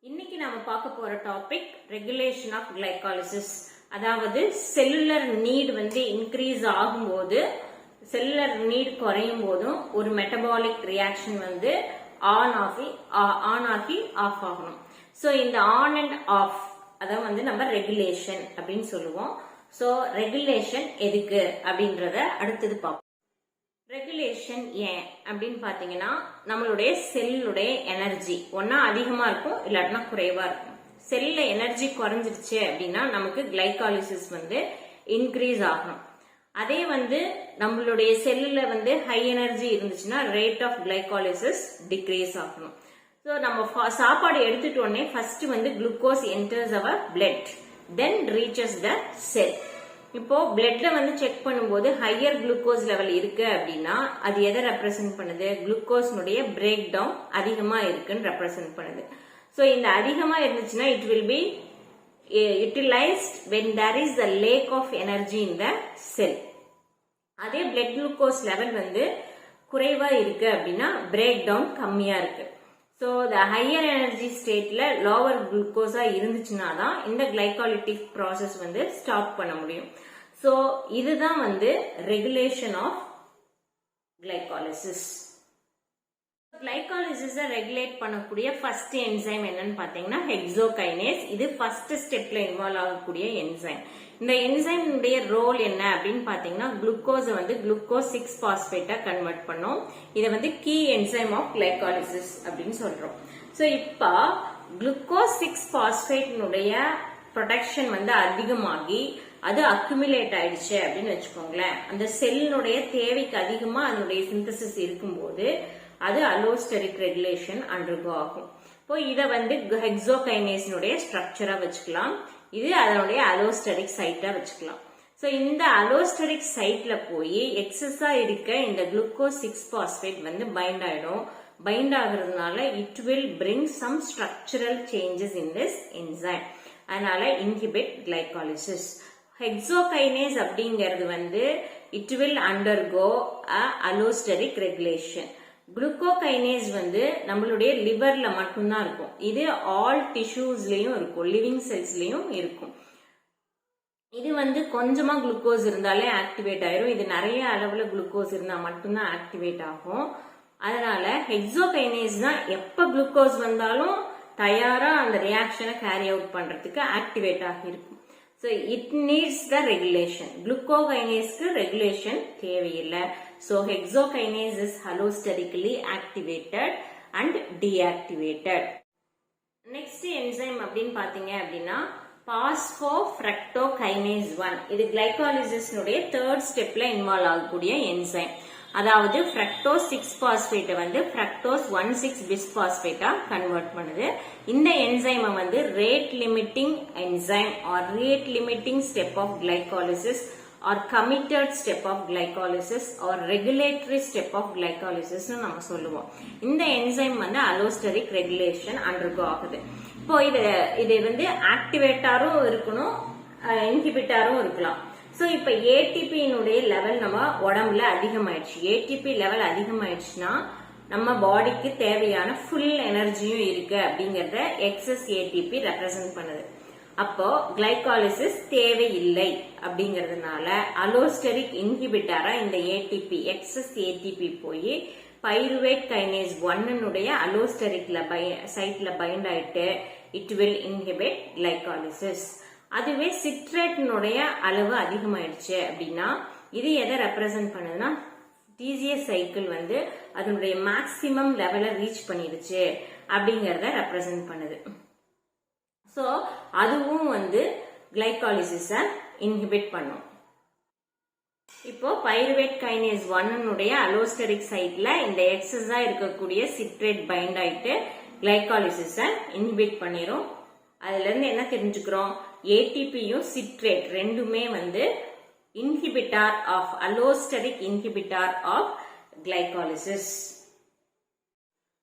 இன்னைக்கு நாம பார்க்க போற டாபிக் ரெகுலேஷன் ஆஃப் கிளைகாலிசிஸ். அதாவது செல்லுலர் நீட் இன்க்ரீஸ் ஆகும்போது செல்லுலர் நீட் குறையும் போதும் ஒரு மெட்டபாலிக் ரியாக்ஷன் ஆன் ஆகி ஆஃப் ஆகணும். ஸோ இந்த ஆன் அண்ட் ஆஃப் அதான் நம்ம ரெகுலேஷன் அப்படின்னு சொல்லுவோம். ஸோ ரெகுலேஷன் எதுக்கு அப்படின்றத அடுத்தது பார்ப்போம். ரெகுலேஷன் ஏன் அப்படின்னு பாத்தீங்கன்னா, நம்மளுடைய செல்லுடைய எனர்ஜி ஒன்னா அதிகமா இருக்கும், இல்லாட்டினா குறைவா இருக்கும். செல்ல எனர்ஜி குறைஞ்சிருச்சு அப்படின்னா நமக்கு கிளைகாலிசிஸ் இன்க்ரீஸ் ஆகணும். அதே நம்மளுடைய செல்லுல ஹை எனர்ஜி இருந்துச்சுன்னா ரேட் ஆஃப் கிளைகாலிசிஸ் டிக்ரீஸ் ஆகணும். ஸோ நம்ம சாப்பாடு எடுத்துட்டோடனே first glucose enters our blood, then reaches the cell. இப்போ பிளட்ல செக் பண்ணும்போது ஹையர் குளுக்கோஸ் லெவல் இருக்கு அப்படின்னா அது எதை ரெப்ரசென்ட் பண்ணுது? குளுக்கோஸ்னுடைய பிரேக் டவுன் அதிகமா இருக்குன்னு ரெப்ரசென்ட் பண்ணுது. ஸோ இந்த அதிகமா இருந்துச்சுன்னா it will be utilised when there is a lack of energy in the cell. அதே பிளட் குளுக்கோஸ் லெவல் குறைவா இருக்கு அப்படின்னா பிரேக் டவுன் கம்மியா இருக்கு. ஸோ த ஹையர் எனர்ஜி ஸ்டேட்ல லோவர் குளுக்கோஸா இருந்துச்சுன்னா தான் இந்த கிளைகாலிட்டிக் ப்ராசஸ் ஸ்டாப் பண்ண முடியும். ஸோ இதுதான் ரெகுலேஷன் ஆஃப் கிளைகாலிசிஸ். கிளைகாலிசிஸை ரெகுலேட் பண்ணக்கூடிய ஃபர்ஸ்ட் என்சைம் என்னன்னு பாத்தீங்கன்னா ஹெக்ஸோகைனேஸ். இது ஃபர்ஸ்ட் ஸ்டெப்ல இன்வால்வ் ஆகக்கூடிய என்சைம். இந்த என்சைமுடைய ரோல் என்ன அப்படின்னு பாத்தீங்கன்னா, குளுக்கோஸ் குளுக்கோஸ் 6 பாஸ்பேட்டா கன்வெர்ட் பண்ணும். இதை கீ என்சைம் ஆஃப் கிளைகாலிசிஸ் அப்படின்னு சொல்றோம். ஸோ இப்ப குளுக்கோஸ் 6 பாஸ்பேட்டினுடைய ப்ரொடக்ஷன் அதிகமாகி அது அக்குமுலேட் ஆயிடுச்சு அப்படின்னு வச்சுக்கோங்களேன். அந்த செல்லுடைய தேவைக்கு அதிகமா அதனுடைய சிந்தசிஸ் இருக்கும்போது அது அலோஸ்டெரிக் ரெகுலேஷன் அண்டர்கோ ஆகும். இப்போ இதை ஹெக்ஸோகைனேஸினுடைய ஸ்ட்ரக்சரா வச்சுக்கலாம். இது அதனுடைய அலோஸ்டெரிக் சைட்டா வச்சுக்கலாம். சோ இந்த அலோஸ்டெரிக் சைட்ல போய் எக்ஸஸா இருக்க இந்த குளுக்கோஸ் 6 பாஸ்பேட் பைண்ட் ஆயிடும். பைண்ட் ஆகுறதுனால it will bring some structural changes in this enzyme. அதனால இன்ஹிபிட் கிளைகாலிசிஸ். ஹெக்ஸோகைனேஸ் அப்படிங்கிறது it will undergo allosteric regulation. Glucokinase நம்மளுடைய லிவர்ல மட்டும்தான் இருக்கும். இது ஆல் டிஷ்யூஸ்லயும் இருக்கும், லிவிங் செல்ஸ்லயும் இருக்கும். இது கொஞ்சமா குளுக்கோஸ் இருந்தாலே ஆக்டிவேட் ஆயிரும். இது நிறைய அளவுல குளுக்கோஸ் இருந்தா மட்டும்தான் ஆக்டிவேட் ஆகும். அதனால ஹெக்ஸோகைனேஸ் தான் எப்ப குளுக்கோஸ் வந்தாலும் தயாரா அந்த ரியாக்ஷனை கேரி அவுட் பண்றதுக்கு ஆக்டிவேட் ஆகி இருக்கும். So it needs the regulation. Glucokinase regulation தேவையில்லை. So hexokinase is allosterically activated and deactivated. Next enzyme அப்படின்னு பாத்தீங்க அப்படின்னா phosphofructokinase 1. இது glycolysis உடைய தேர்ட் ஸ்டெப்ல இன்வால்வ் ஆகக்கூடிய என்சைம். அதாவது ஃப்ரக்டோஸ் 6 பாஸ்பேட்டை ஃப்ரக்டோஸ் 1,6 பிஸ்பாஸ்பேட்டா கன்வெர்ட் பண்ணுது. இந்த என்சைமை rate limiting enzyme or rate limiting step of glycolysis or committed step of glycolysis or regulatory step of glycolysis நம்ம சொல்லுவோம். இந்த என்சைம் அலோஸ்டெரிக் ரெகுலேஷன் அண்டர்கோ ஆகுது. இப்போ இது ஆக்டிவேட்டாரும் இருக்கணும், இன்ஹிபிட்டாரும் இருக்கலாம். சோ இப்ப ஏடிபியினுடைய லெவல் நம்ம உடம்புல அதிகமாயிடுச்சு. ஏடிபி லெவல் அதிகமாயிடுச்சுன்னா நம்ம பாடிக்கு தேவையான ஃபுல் எனர்ஜியும் இருக்கு அப்படிங்கறத எக்ஸஸ் ஏடிபி ரெப்ரசென்ட் பண்ணுது. அப்போ கிளைகாலிசிஸ் தேவையில்லை அப்படிங்கறதுனால அலோஸ்டெரிக் இன்ஹிபிட்டரா இந்த ஏடிபி எக்ஸஸ் ஏடிபி போய் பைருவேட் கைனேஸ் 1 அலோஸ்டெரிக்ல சைட்ல பைண்ட் ஆயிட்டு இட் வில் இன்ஹிபிட் கிளைகாலிசிஸ். அதுவே சிட்ரேட்டினுடைய அளவு அதிகமாயிடுச்சு அப்படின்னா இது எதை ரெப்ரசென்ட் பண்ணுதுன்னா டிசிஎஸ் சைக்கிள் அதனுடைய மேக்சிமம் லெவலை ரீச் பண்ணிடுச்சு அப்படிங்கறத ரெப்ரசென்ட் பண்ணுது. சோ அதுவும் கிளைகாலிசிஸ இன்ஹிபிட் பண்ணும். இப்போ பைருவேட் கைனேஸ் 1 அலோஸ்டெரிக் சைட்ல இந்த எக்ஸஸா இருக்கக்கூடிய சிட்ரேட் பைண்ட் ஆயிட்டு கிளைகாலிசிஸ இன்ஹிபிட் பண்ணிரும். அதுல இருந்து என்ன தெரிஞ்சுக்கிறோம்? ஏடிபியும் சிட்ரேட் ரெண்டுமே inhibitor of allosteric inhibitor of glycolysis.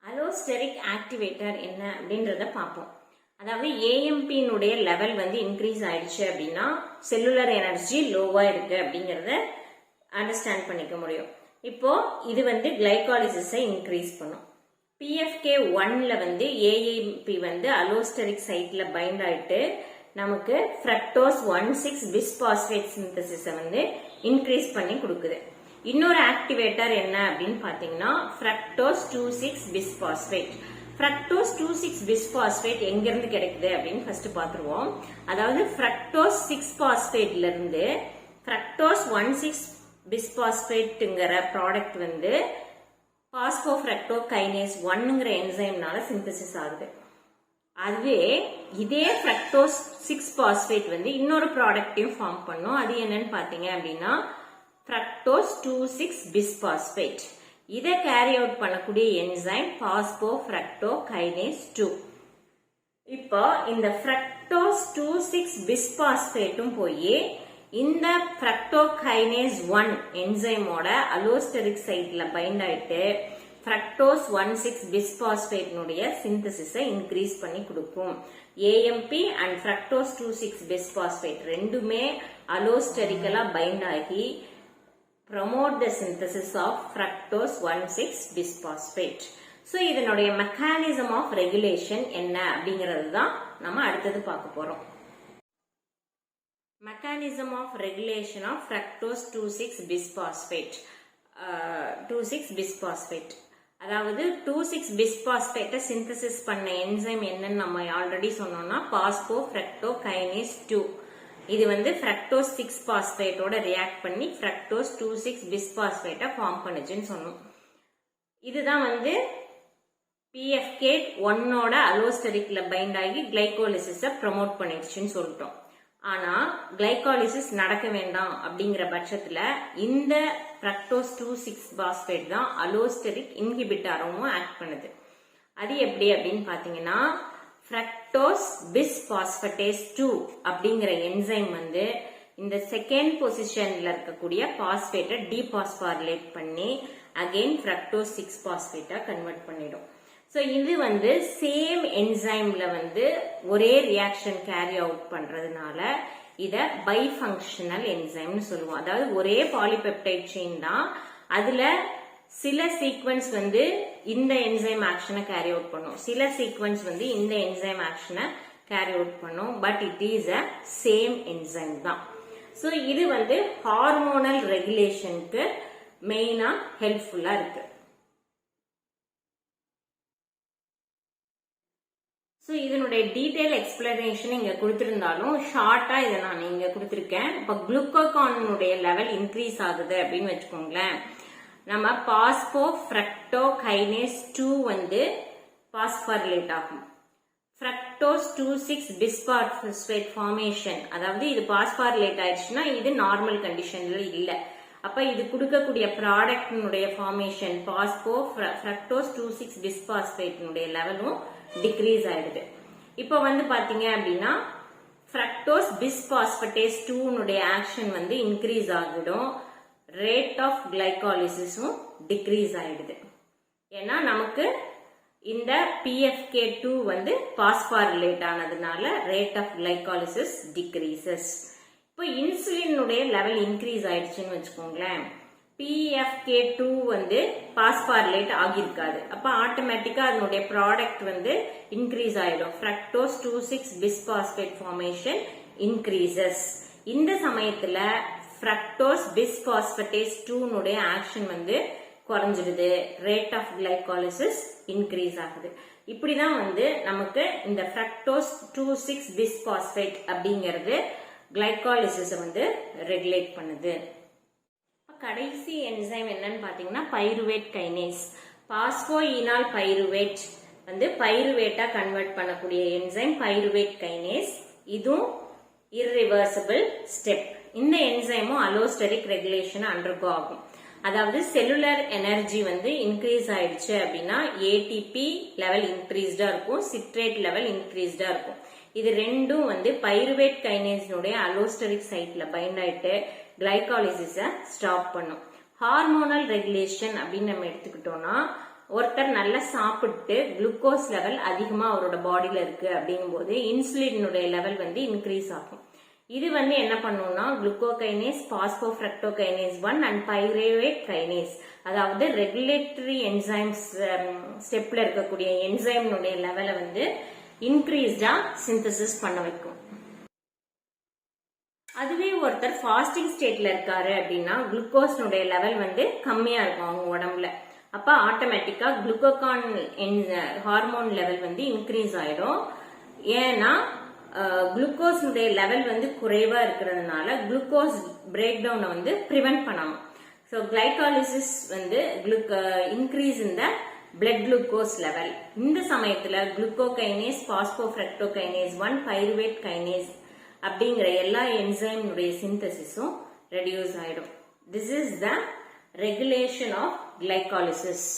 Allosteric activator என்ன அப்படின்றத பார்ப்போம். அதாவது ஏஎம்பியினுடைய லெவல் இன்க்ரீஸ் ஆயிடுச்சு அப்படின்னா செல்லுலர் எனர்ஜி லோவா இருக்கு அப்படிங்கறத அண்டர்ஸ்டாண்ட் பண்ணிக்க முடியும். இப்போ இது கிளைகாலிசிஸை இன்க்ரீஸ் பண்ணும். PFK1ல வந்து AMP வந்து அலோஸ்டரிக் சைட்ல பைண்ட் ஆயிட்டு நமக்கு ஃப்ரக்டோஸ் 1,6 பிஸ்பாஸ்பேட் சிந்தசிஸை வந்து இன்க்ரீஸ் பண்ணி கொடுக்குது. இன்னொரு ஆக்டிவேட்டர் என்ன அப்படின்னு பாத்தீங்கன்னா ஃப்ரக்டோஸ் 2,6 பிஸ்பாஸ்பேட். ஃப்ரக்டோஸ் 2,6 பிஸ்பாஸ்பேட் எங்க இருந்து கிடைக்குது அப்படின்னு ஃபர்ஸ்ட் பாத்துருவோம். அதாவது ஃப்ரக்டோஸ் 6 பாஸ்பேட்ல இருந்து ஃப்ரக்டோஸ் 1,6 பிஸ்பாஸ்பேட்ங்கிற ப்ராடக்ட் வந்து பாஸ்போஃப்ரக்டோகைனேஸ் 1ங்கிற என்சைம்னால சிந்தசிஸ் ஆகுது. அதுவே இதே ஃப்ரக்டோஸ் 6 பாஸ்பேட் வந்து இன்னொரு ப்ராடக்டையும் ஃபார்ம் பண்ணும். அது என்னன்னு பாத்தீங்க அப்படின்னா ஃப்ரக்டோஸ் 2,6 பிஸ்பாஸ்பேட். இதை கேரி அவுட் பண்ணக்கூடிய என்சைம் பாஸ்போஃப்ரக்டோகைனேஸ் 2. இப்போ இந்த ஃப்ரக்டோஸ் 2,6 பிஸ்பாஸ்பேட்டும் போய் இந்த ஃப்ரக்டோகைனேஸ் 1 என்சைமோட அலோஸ்டரிக் சைட்ல பைண்ட் ஆயிட்டு ஃப்ரக்டோஸ் 1,6 பிஸ்பாஸ்பேட்னுடைய சிந்தசிஸை இன்க்ரீஸ் பண்ணி கொடுக்கும். AMP அண்ட் ஃப்ரக்டோஸ் 2,6 பிஸ்பாஸ்பேட் ரெண்டுமே அலோஸ்டரிக்கலா பைண்ட் ஆகி promote the synthesis of fructose 1,6 bisphosphate. So இதனுடைய mechanism of regulation என்ன அப்படிங்கிறது தான் நம்ம அடுத்தது பார்க்க போறோம். Mechanism of regulation of fructose 2,6 bisphosphate. 2,6 bisphosphate. அதாவது 2,6 பிஸ்பாஸ்பேட்டை சிந்தசிஸ் பண்ண என்சைம் என்னன்னு நம்ம ஆல்ரெடி சொன்னோம்னா பாஸ்போஃப்ரக்டோகைனேஸ் 2. இது வந்து ஃப்ரக்டோஸ் 6 பாஸ்பேட்டோட ரியாக்ட் பண்ணி ஃப்ரக்டோஸ் 2,6 பிஸ்பாஸ்பேட்டை ஃபார்ம் பண்ணுச்சுன்னு சொன்னோம். இதுதான் வந்து PFK1ஓட அலோஸ்டரிக்ல பைண்ட் ஆகி கிளைகோலிசிஸை ப்ரமோட் பண்ணிடுச்சுன்னு சொல்லிட்டோம். ஆனா கிளைகாலிசிஸ் நடக்க வேண்டாம் அப்படிங்கிற பட்சத்துல இந்த ஃப்ரக்டோஸ் 2,6 பாஸ்பேட் தான் அலோஸ்டரிக் இன்ஹிபிட்டாரும் ஆக்ட் பண்ணுது. அது எப்படி அப்படின்னு பாத்தீங்கன்னா ஃப்ரக்டோஸ் பிஸ்பாஸ்பேட்டேஸ் 2 அப்படிங்கிற என்சைம் வந்து இந்த செகண்ட் பொசிஷன்ல இருக்கக்கூடிய பாஸ்பேட்டை டீபாஸ்பாரிலேட் பண்ணி அகைன் ஃப்ரக்டோஸ் 6 பாஸ்பேட்டா கன்வெர்ட் பண்ணிடும். ஸோ இது வந்து சேம் என்சைம்ல வந்து ஒரே ரியாக்ஷன் கேரி அவுட் பண்றதுனால இத பைஃபங்க்ஷனல் என்சைம்னு சொல்லுவோம். அதாவது ஒரே பாலிபெப்டைட் செயின் தான், அதுல சில சீக்வன்ஸ் வந்து இந்த என்சைம் ஆக்ஷனை கேரி அவுட் பண்ணும், சில சீக்வன்ஸ் வந்து இந்த என்சைம் ஆக்ஷனை கேரி அவுட் பண்ணும். But it is a same enzyme தான். ஸோ இது வந்து ஹார்மோனல் ரெகுலேஷனுக்கு மெயினா ஹெல்ப்ஃபுல்லா இருக்கு. ஸோ இதனுடைய டீடைல் எக்ஸ்பிளனேஷன் இங்க கொடுத்திருந்தாலும் ஷார்ட்டா இதை நான் இங்க கொடுத்திருக்கேன். இப்போ குளுக்கோகானுடைய லெவல் இன்க்ரீஸ் ஆகுது அப்படின்னு வச்சுக்கோங்களேன். நம்ம பாஸ்போஃப்ரக்டோகைனேஸ் 2 வந்து பாஸ்பாரிலேட் ஆகும். ஃப்ரக்டோஸ் 2,6 பிஸ்பாஸ்பேட் ஃபார்மேஷன், அதாவது இது பாஸ்பாரிலேட் ஆயிடுச்சுன்னா இது நார்மல் கண்டிஷன்ல இல்ல. அப்ப இது கொடுக்கக்கூடிய ப்ராடக்டினுடைய ஃபார்மேஷன் ஃப்ரக்டோஸ் 2,6 பிஸ்பாஸ்பேட்டினுடைய லெவலும் டிக்ரீஸ் ஆயிடுது. இப்போ வந்து பாத்தீங்க அப்படின்னா ஃப்ரக்டோஸ் பிஸ்பாஸ்பேட்டேஸ் 2னுடைய ஆக்ஷன் வந்து இன்க்ரீஸ் ஆகிடும், ரேட் ஆஃப் கிளைகாலிசிஸும் டிக்ரீஸ் ஆயிடுது. ஏன்னா நமக்கு இந்த PFK2 வந்து பாஸ்பாரிலேட் ஆனதுனால ரேட் ஆஃப் கிளைகாலிசிஸ் டிக்ரீசஸ். இப்போ இன்சுலினுடைய லெவல் இன்க்ரீஸ் ஆயிடுச்சுன்னு வச்சுக்கோங்களேன், PFK2 வந்து பாஸ்பாரிலேட் ஆகியிருக்காது. அப்ப ஆட்டோமேட்டிக்கா அதனுடைய ப்ராடக்ட் வந்து இன்க்ரீஸ் ஆயிடும். Fructose 2,6 bisphosphate formation increases. இந்த சமயத்துல ஃப்ரக்டோஸ் பிஸ்பாஸ்பேட்டேஸ் 2னுடைய ஆக்ஷன் வந்து குறைஞ்சிடுது, ரேட் ஆஃப் கிளைகாலிசிஸ் இன்க்ரீஸ் ஆகுது. இப்படிதான் வந்து நமக்கு இந்த ஃப்ரக்டோஸ் 2,6 பிஸ்பாஸ்பேட் அப்படிங்கிறது கிளைகாலிசிஸ் வந்து ரெகுலேட் பண்ணுது. கடைசி என்சைம் என்னன்னு பாத்தீங்கன்னா பைருவேட் கைனேஸ். பாஸ்போஈனால் பைருவேட் வந்து பைருவேட்டா கன்வெர்ட் பண்ணக்கூடிய என்சைம் பைருவேட் கைனேஸ். இதுவும் இர்ரிவர்சிபிள் ஸ்டெப். இந்த என்சைமும் அலோஸ்டரிக் ரெகுலேஷன் அண்டர்கோ ஆகும். அதாவது செல்லுலர் எனர்ஜி வந்து இன்க்ரீஸ் ஆயிடுச்சு அப்படின்னா ஏடிபி லெவல் இன்க்ரீஸ்டா இருக்கும், சிட்ரேட் லெவல் இன்க்ரீஸ்டா இருக்கும். இது ரெண்டும் வந்து பைருவேட் கைனேஸினுடைய அலோஸ்டரிக் சைட்ல பைண்ட் ஆயிட்டு கிளைகாலிசிஸை ஸ்டாப் பண்ணும். ஹார்மோனல் ரெகுலேஷன் அப்படின்னு நம்ம எடுத்துக்கிட்டோம்னா ஒருத்தர் நல்லா சாப்பிட்டு குளுக்கோஸ் லெவல் அதிகமா அவரோட பாடியில இருக்கு அப்படிங்கும் போது இன்சுலினுடைய லெவல் வந்து இன்க்ரீஸ் ஆகும். இது வந்து என்ன பண்ணும்னா குளுக்கோகைனேஸ், பாஸ்போஃப்ரக்டோகைனேஸ் 1 அண்ட் பைருவேட் கைனேஸ், அதாவது ரெகுலேட்டரி என்சைம்ஸ் ஸ்டெப்ல இருக்கக்கூடிய என்சைம்னுடைய லெவலை வந்து இன்க்ரீஸ்டா சிந்தசிஸ் பண்ண வைக்கும். அதுவே ஒருத்தர் ஃபாஸ்டிங் ஸ்டேட்ல இருக்காரு அப்படின்னா குளுக்கோஸ்னுடைய லெவல் வந்து கம்மியா இருக்கும் அவங்க உடம்புல. அப்ப ஆட்டோமேட்டிக்கா குளுக்கோகான் ஹார்மோன் லெவல் வந்து இன்க்ரீஸ் ஆயிடும். ஏன்னா குளுக்கோஸ்னுடைய லெவல் வந்து குறைவா இருக்கிறதுனால குளுக்கோஸ் பிரேக் டவுனை வந்து பிரிவென்ட் பண்ணணும். ஸோ கிளைகாலிசிஸ் வந்து increase in the blood glucose level. இந்த சமயத்துல குளுக்கோகைனேஸ், பாஸ்போஃப்ரக்டோகைனேஸ் 1, பைருவேட் கைனேஸ் அப்படிங்கிற எல்லா என்சைம்னுடைய சிந்தசிஸும் ரெடியூஸ் ஆயிடும். This is the regulation of glycolysis.